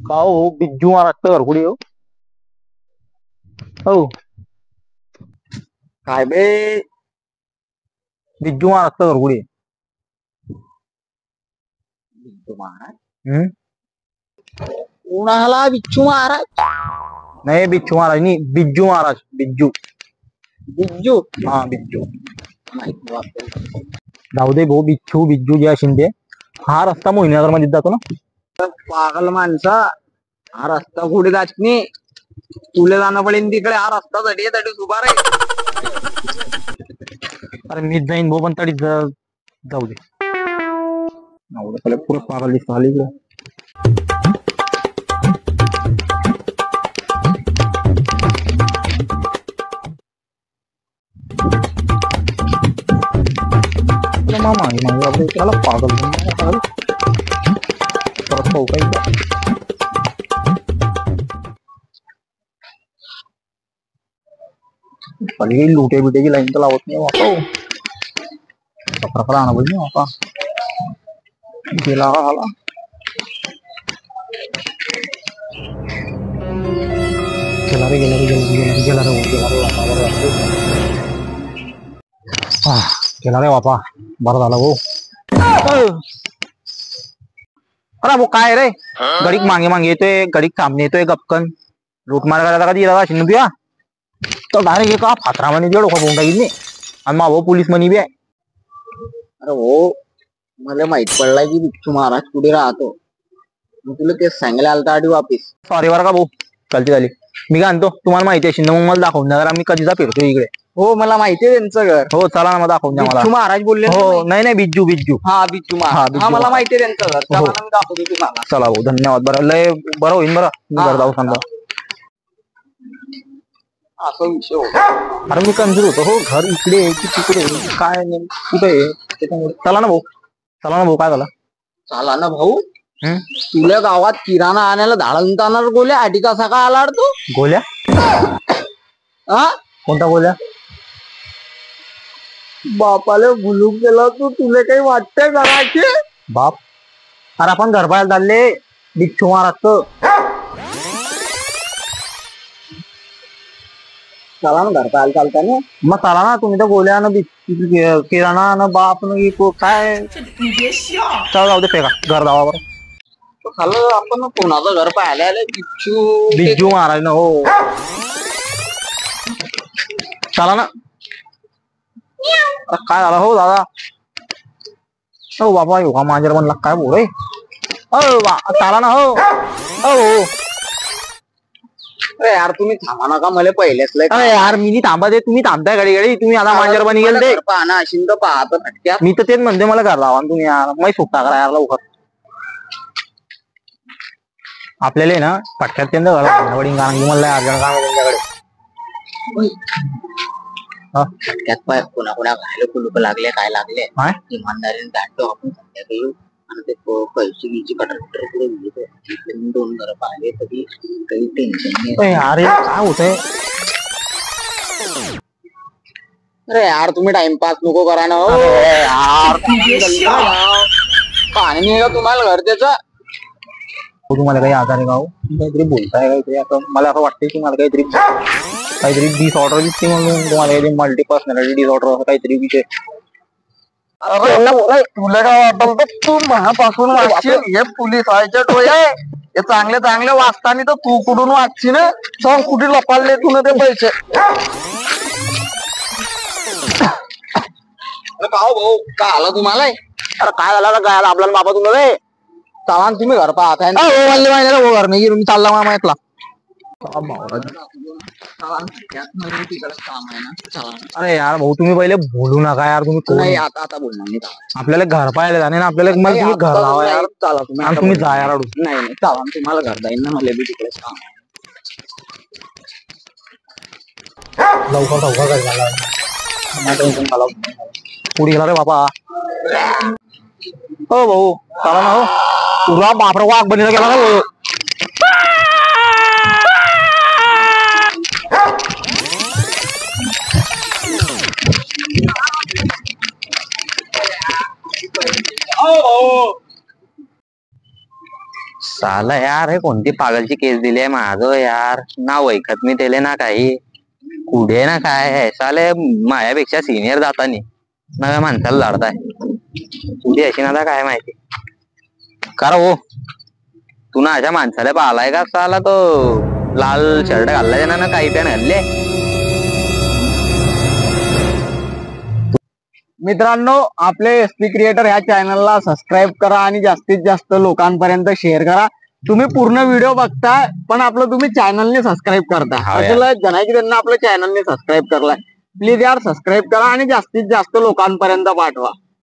का हो बिज्जू महाराज घरकुडी हो. हो काय बे बिज्जू महाराज घरकुडी. बिच्छू महाराज? हम्म उन्हाला बिच्छू महाराज? नाही बिच्छू महाराज नाही, बिज्जू महाराज. बिज्जू बिज्जू? हा बिज्जू. माहित नाही. जाऊ दे भाऊ, बिच्छू बिज्जू जे शिंदे. हा रस्ता मोहिनीनगर मध्ये जातो ना. पागल माणसा, हा रस्ता कुठे जात नाही. तुला जाणं पडेल तिकडे. हा रस्ता तडी उभा राहील. अरे मी जाईन भाऊ, पण तरी जाऊ दे. पुरं पागल दिसतो आली इकडे. मामा आपल्या त्याला पागल परत पाहू काही. पलीकडे लुटे बिटेची लाईन तर लावत नाही बापा. आणा पाहिजे बापा. गेला आला. गेला रे बापा. बरं झालं भाऊ. अरे भाऊ काय रे, गडीक मागे मागे येतोय, गडीक सामने येतोय गपकन. लूटमार करायला कधी येतात शिंदे तुया. तो डायरेक्ट एका फात्रा म्हणे डोकं पाहून टाकीन आणि मा भाऊ पोलीस म्हणी बी आहे. अरे हो, मला माहित पडलाय की बिच्छू महाराज कुठे राहतो. मी तुला तेच सांगायला आलता आधी वापिस. सॉरी बरं का भाऊ, गलती झाली. मी काय आणतो, तुम्हाला माहिती आहे शिंदे, मग मला दाखवून द्या जरा. मी कधीचा फिरतो इकडे. हो मला माहिती आहे त्यांचं घर. हो चला ना, मग दाखवून द्या मला. बिच्छू महाराज बोलले. हो नाही नाही बिज्जू बिज्जू. हा बिच्छू महाराज. हा मला माहिती आहे त्यांचं घर. चला ना, मी दाखवतो तुम्हाला. चला भाऊ धन्यवाद. बरं लय बरं होईल. बरं मी घर जाऊ समजा. असं विषय होता. अरे मी कन्फ्युज होतो. हो घर इकडे की तिकडे, काय कुठे आहे त्याच्यामुळे. चला ना भाऊ, चला ना भाऊ. काय झालं? चला ना भाऊ. तुला गावात किराणा आणायला धाडंताना गोल्या आधी कसा का आला तू? गोल्या? हा कोणता गोल्या? बापाला भुलूक गेला तू. तुला काही वाटतंय घराचे? बाप, अरे आपण घर बाहेर चालले बिच्छू महाराजचं. चला ना घर पाहायला चालता ना. मग चला ना. तुम्ही तर गोल्या ना किराणा ना बाप न काय. चला जाऊ दे, फेका घर जावा बरं. खाल्लं आपण कोणाचं घर पाहायला आलं? बिज्जू महाराज ना. हो चला ना. काय झालं हो दादा? हो बाबा योगा मांजर म्हणला काय बोल. चला ना. हो हो अरे यार तुम्ही थांबा नका, मला पहिलेच लय. अरे यार मी नाही थांबा दे, तुम्ही थांबताय घडी घडी. तुम्ही आता मांजर बनी गेल ते. पाहना अशिंद पाहत फटक्यात. मी तर तेच म्हणते, मला घर लावा तुम्ही यार. मी सुट्टा करा यार लवकर. आपल्याला ना फटक्यात त्यांचं घर वडील म्हणलं अर्जंट काम आहे त्यांच्याकडे. फटक्यात पाय कोणा कोणा घायला कुलूप लागले काय लागले. इमानदारीने दाटतो आपण संध्याकाळी. आणि ते पैसे घ्यायची कटर पुढे घेतो. 2 घर पाहिले तरी काही टेन्शन नाही. अरे काय होतंय? अरे यार तुम्ही टाइमपास नको करा ना. यार पाणी नाही का तुम्हाला घर त्याचं? तुम्हाला काही आजार आहे का हो? काहीतरी बोलताय काहीतरी. आता मला असं वाटतंय की मला काहीतरी डिसऑर्डर दिसते म्हणून. तुम्हाला काहीतरी मल्टी पर्सनॅलिटी डिसऑर्डर असं काहीतरी विषय. तुला काय वाटत तू मनापासून वाचशील? हे पोलीस व्हायच्या डोळे. हे चांगले चांगले वाचताना तर तू कुठून वाचशील? सांग कुठे लपालले तुला ते पैसे? भाऊ काय आला तुम्हाला? अरे काय झालं काय आपल्याला बाबा तुम्हाला रे? चला तुम्ही घर पाहताय ना. घर नाही मी चालला मला माहितला. अरे यार भाऊ तुम्ही पहिले बोलू नका यार. तुम्ही नाही आता बोलणार. आपल्याला घर पाहायला जाणे ना. आपल्याला तुम्ही घर लावा यार. चला तुम्ही जा यार. नाही चला तुम्हाला घर जाईल ना. मला बी तिकडेच काम आहे. लवकर घर झाला. पुढे गेला रे बाबा. हो भाऊ चला ना. हो तुला बापरा वाघ बनीला गेला ना भाऊ. साला यार हे कोणती पागलची केस दिली आहे माझं यार ना वैखत मी त्याले ना काही कुठे ना काय आहे साले माझ्यापेक्षा सिनियर जातानी नव्या माणसाला लढताय कुठे अशी ना काय माहिती करा हो तू ना अशा माणसाला पाहिलाय का साला तो लाल शर्ट घाललाय ना काही पण घालले मित्रांनो आपले एसपी क्रिएटर ह्या चॅनलला सबस्क्राईब करा आणि जास्तीत जास्त लोकांपर्यंत शेअर करा तुम्ही पूर्ण व्हिडिओ बघताय पण आपलं तुम्ही चॅनलने सबस्क्राईब करता असं जनाय की त्यांना आपल्या चॅनलने सबस्क्राईब करलाय प्लीज यार सबस्क्राईब करा आणि जास्तीत जास्त लोकांपर्यंत पाठवा